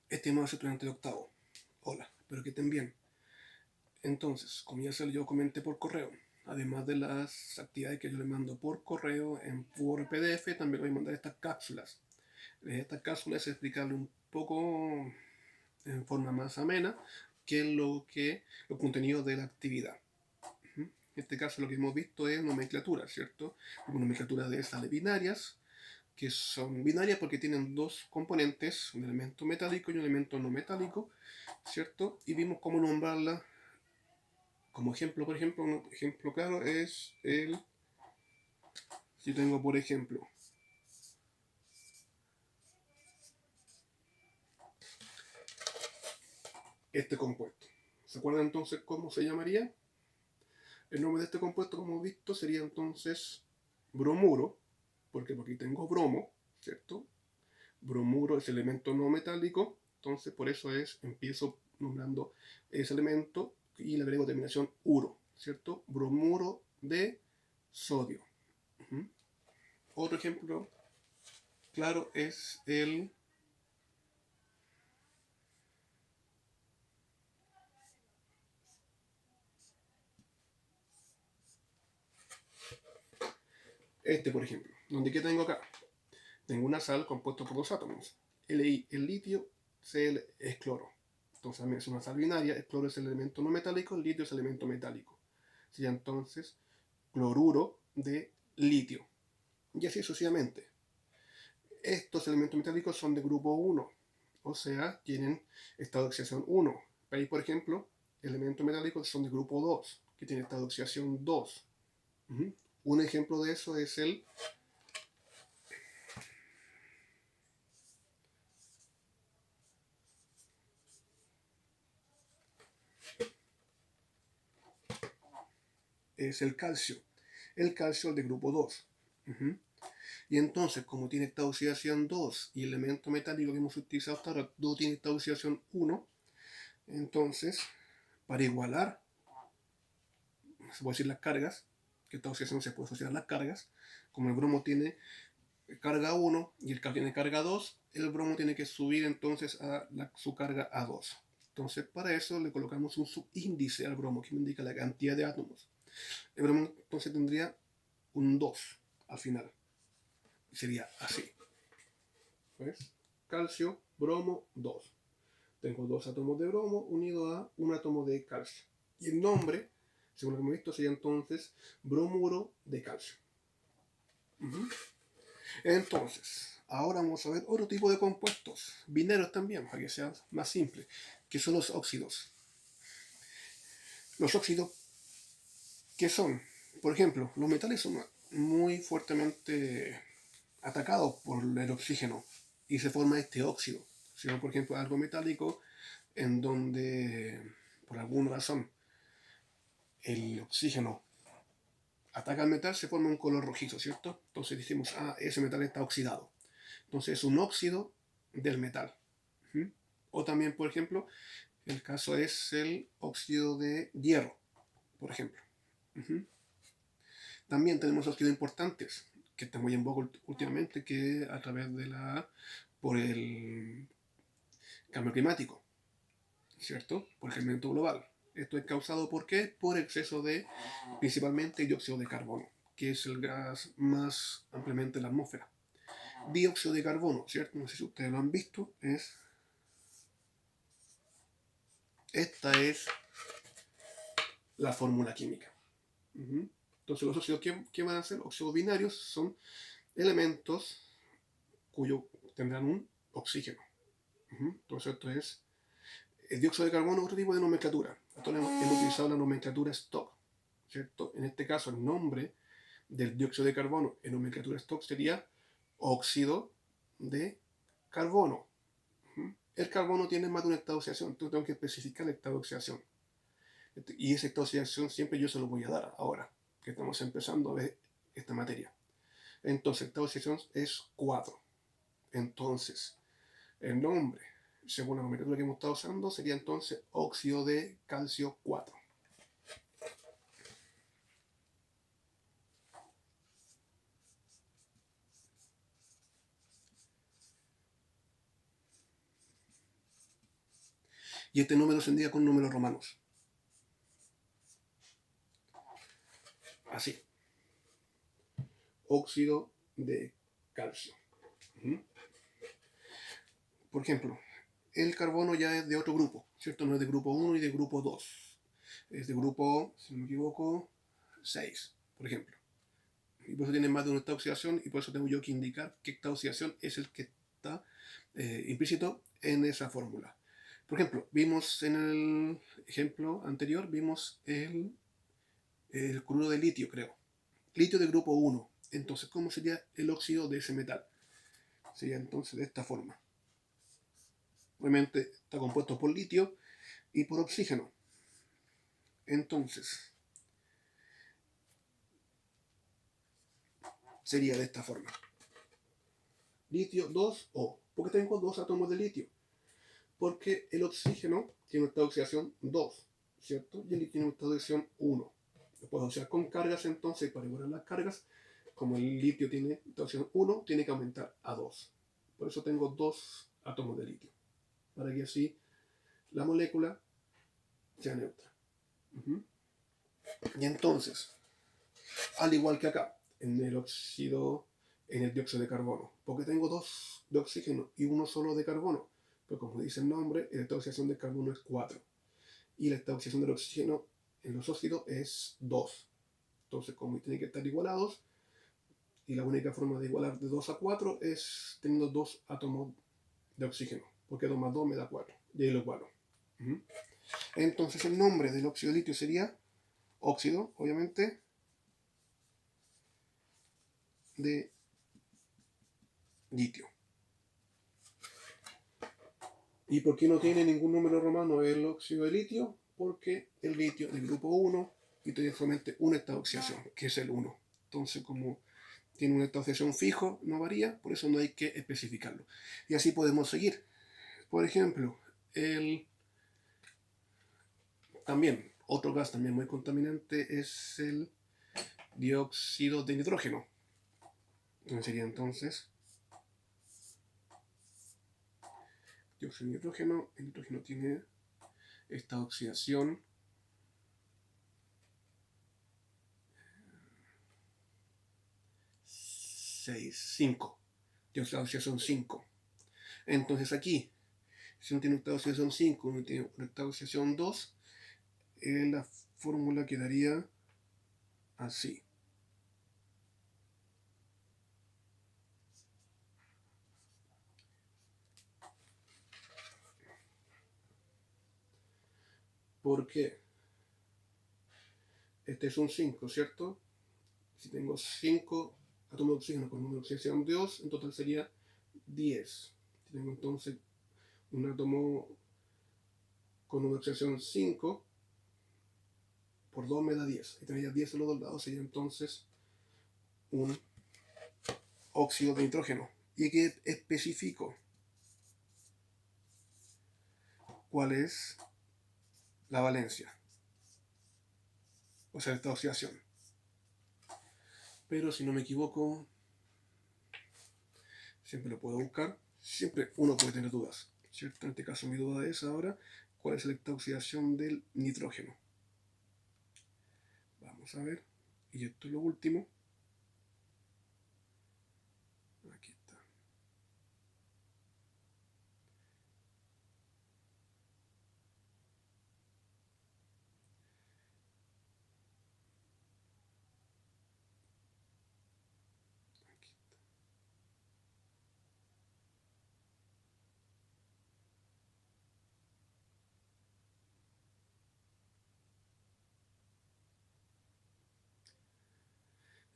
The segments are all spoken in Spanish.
Estimados estudiantes de octavo, hola, espero que estén bien. Entonces, como ya yo comenté por correo, además de las actividades que yo les mando por correo por PDF, también les voy a mandar estas cápsulas. Estas cápsulas es explicarle un poco en forma más amena qué es los contenidos de la actividad. En este caso lo que hemos visto es nomenclatura, ¿cierto? Nomenclatura de sales binarias, que son binarias porque tienen dos componentes, un elemento metálico y un elemento no metálico, ¿cierto? Y vimos cómo nombrarla. Como ejemplo, por ejemplo, un ejemplo claro es si tengo por ejemplo, este compuesto. ¿Se acuerdan entonces cómo se llamaría? El nombre de este compuesto, como hemos visto, sería entonces bromuro, porque aquí tengo bromo, ¿cierto? Bromuro es elemento no metálico, entonces por eso empiezo nombrando ese elemento y le agrego terminación uro, ¿cierto? Bromuro de sodio. Uh-huh. Otro ejemplo claro es este, por ejemplo, donde que tengo acá. Tengo una sal compuesta por dos átomos. El litio es cloro. Entonces también es una sal binaria. El cloro es el elemento no metálico, el litio es el elemento metálico. Sería entonces cloruro de litio. Y así sucesivamente. Estos elementos metálicos son de grupo 1, o sea, tienen estado de oxidación 1. Ahí, por ejemplo, elementos metálicos son de grupo 2, que tienen estado de oxidación 2. Un ejemplo de eso es el calcio. El calcio es de grupo 2. Y entonces, como tiene esta oxidación 2 y el elemento metálico que hemos utilizado hasta ahora no tiene esta oxidación 1, entonces, para igualar, se puede decir las cargas, que esta oxidación se puede asociar a las cargas, como el bromo tiene carga 1 y el calcio tiene carga 2, el bromo tiene que subir entonces su carga a 2. Entonces, para eso le colocamos un subíndice al bromo que me indica la cantidad de átomos. El bromo entonces tendría un 2 al final. Sería así. ¿Ves? Calcio, bromo, 2. Tengo dos átomos de bromo unidos a un átomo de calcio. Y el nombre, según lo que hemos visto, sería entonces bromuro de calcio. Entonces, ahora vamos a ver otro tipo de compuestos, binarios también, para que sea más simple, que son los óxidos. Los óxidos, ¿qué son? Por ejemplo, los metales son muy fuertemente atacados por el oxígeno y se forma este óxido. Si no, por ejemplo, algo metálico en donde, por alguna razón, el oxígeno ataca al metal, se forma un color rojizo, ¿cierto? Entonces decimos, ese metal está oxidado. Entonces es un óxido del metal. ¿Mm? O también, por ejemplo, el caso es el óxido de hierro, por ejemplo. También tenemos óxidos importantes, que están muy en boga últimamente, que a través por el cambio climático, ¿cierto? Por el calentamiento global. Esto es causado ¿por qué? Por exceso de, principalmente, dióxido de carbono, que es el gas más ampliamente en la atmósfera. Dióxido de carbono, ¿cierto? No sé si ustedes lo han visto, esta es la fórmula química. Entonces los óxidos, ¿qué van a ser? Óxidos binarios son elementos cuyo tendrán un oxígeno. Entonces esto es el dióxido de carbono, otro tipo de nomenclatura. Entonces hemos utilizado la nomenclatura Stock, ¿cierto? En este caso el nombre del dióxido de carbono en nomenclatura Stock sería óxido de carbono. El carbono tiene más de un estado de oxidación, entonces tengo que especificar el estado de oxidación. Y ese estado de oxidación siempre yo se lo voy a dar ahora, que estamos empezando a ver esta materia. Entonces, el estado de oxidación es 4. Entonces, el nombre, según la nomenclatura que hemos estado usando, sería entonces óxido de calcio 4. Y este número se indica con números romanos. Así. Óxido de calcio. Por ejemplo, el carbono ya es de otro grupo, ¿cierto? No es de grupo 1 y de grupo 2. Es de grupo, si no me equivoco, 6, por ejemplo. Y por eso tiene más de una estado de oxidación y por eso tengo yo que indicar qué estado de oxidación es el que está implícito en esa fórmula. Por ejemplo, vimos en el ejemplo anterior, vimos el cloruro de litio, creo. Litio de grupo 1. Entonces, ¿cómo sería el óxido de ese metal? Sería entonces de esta forma. Obviamente está compuesto por litio y por oxígeno. Entonces, sería de esta forma. Litio 2O. ¿Por qué tengo dos átomos de litio? Porque el oxígeno tiene un estado de oxidación 2, ¿cierto? Y el litio tiene un estado de oxidación 1. Lo puedo asociar con cargas entonces, para igualar las cargas, como el litio tiene estado de oxidación 1, tiene que aumentar a 2. Por eso tengo dos átomos de litio. Para que así la molécula sea neutra. Y entonces, al igual que acá, en el dióxido de carbono, porque tengo dos de oxígeno y uno solo de carbono, pues como dice el nombre, la estado de oxidación del carbono es 4 y la estado de oxidación del oxígeno en los óxidos es 2. Entonces, como tienen que estar igualados, y la única forma de igualar de 2 a 4 es teniendo dos átomos de oxígeno, porque 2 más 2 me da 4, y ahí lo igualo. Entonces, el nombre del óxido de litio sería óxido, obviamente, de litio. ¿Y por qué no tiene ningún número romano el óxido de litio? Porque el litio del grupo 1 y tiene solamente un estado de oxidación, que es el 1. Entonces, como tiene un estado de oxidación fijo, no varía, por eso no hay que especificarlo. Y así podemos seguir. Por ejemplo, también, otro gas también muy contaminante es el dióxido de nitrógeno. Sería entonces dióxido de nitrógeno. El nitrógeno tiene esta oxidación 5. Dióxido de oxidación 5. Entonces aquí, si uno tiene un estado de oxidación 5 y uno tiene un estado de oxidación 2, la fórmula quedaría así. ¿Por qué? Este es un 5, ¿cierto? Si tengo 5 átomos de oxígeno con una oxidación de 2, en total sería 10. Si tengo entonces un átomo con una oxidación 5, por 2 me da 10. Y tendría 10 a los dos lados, sería entonces un óxido de nitrógeno. Y aquí especifico cuál es la valencia, o sea, esta oxidación. Pero si no me equivoco, siempre lo puedo buscar, siempre uno puede tener dudas, ¿cierto? En este caso mi duda es ahora, ¿cuál es la oxidación del nitrógeno? Vamos a ver, y esto es lo último. Aquí está.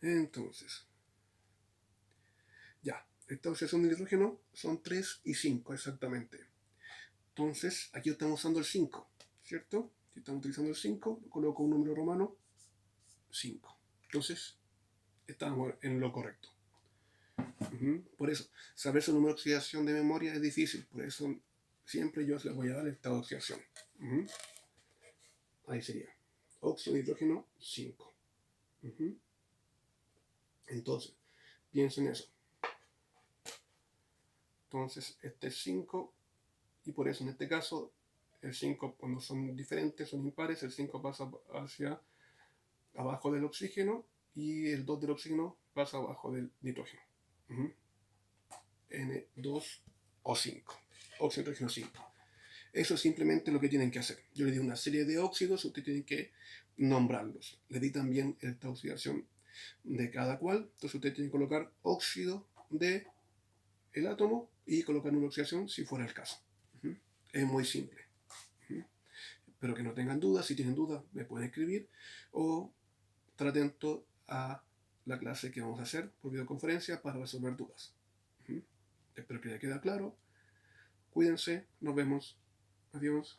Entonces, ya, esta oxidación de nitrógeno son 3 y 5 exactamente. Entonces, aquí estamos usando el 5, ¿cierto? Si estamos utilizando el 5, coloco un número romano, 5. Entonces, estamos en lo correcto. Por eso, saber su número de oxidación de memoria es difícil, por eso siempre yo les voy a dar el estado de oxidación. Ahí sería. Óxido de nitrógeno 5. Entonces, piensen en eso. Entonces, este es 5 y por eso en este caso El 5 cuando son diferentes, son impares, el 5 pasa hacia abajo del oxígeno y el 2 del oxígeno pasa abajo del nitrógeno. N2O5, óxido de nitrógeno 5. Eso es simplemente lo que tienen que hacer. Yo les di una serie de óxidos, ustedes tienen que nombrarlos. Les di también esta oxidación de cada cual. Entonces ustedes tienen que colocar óxido de el átomo y colocar una oxidación si fuera el caso. Es muy simple. Espero que no tengan dudas. Si tienen dudas, me pueden escribir o estar atento a la clase que vamos a hacer por videoconferencia para resolver dudas. Espero que ya quede claro. Cuídense. Nos vemos. Adiós.